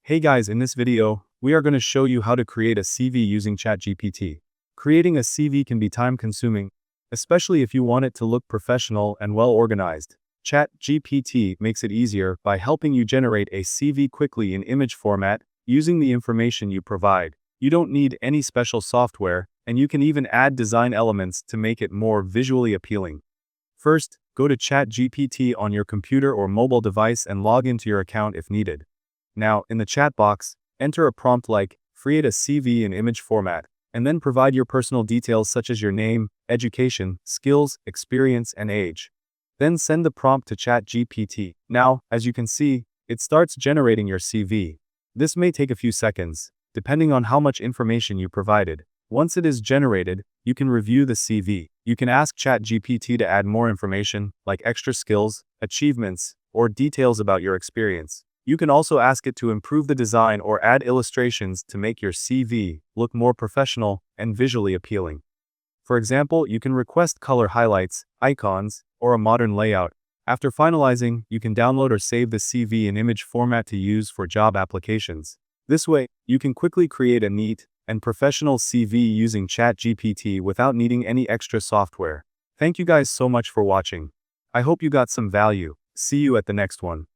Hey guys, in this video, we are going to show you how to create a CV using ChatGPT. Creating a CV can be time-consuming, especially if you want it to look professional and well-organized. ChatGPT makes it easier by helping you generate a CV quickly in image format using the information you provide. You don't need any special software, and you can even add design elements to make it more visually appealing. First, go to ChatGPT on your computer or mobile device and log into your account if needed. Now, in the chat box, enter a prompt like, "Create a CV in image format," and then provide your personal details such as your name, education, skills, experience, and age. Then send the prompt to ChatGPT. Now, as you can see, it starts generating your CV. This may take a few seconds, depending on how much information you provided. Once it is generated, you can review the CV. You can ask ChatGPT to add more information, like extra skills, achievements, or details about your experience. You can also ask it to improve the design or add illustrations to make your CV look more professional and visually appealing. For example, you can request color highlights, icons, or a modern layout. After finalizing, you can download or save the CV in image format to use for job applications. This way, you can quickly create a neat and professional CV using ChatGPT without needing any extra software. Thank you guys so much for watching. I hope you got some value. See you at the next one.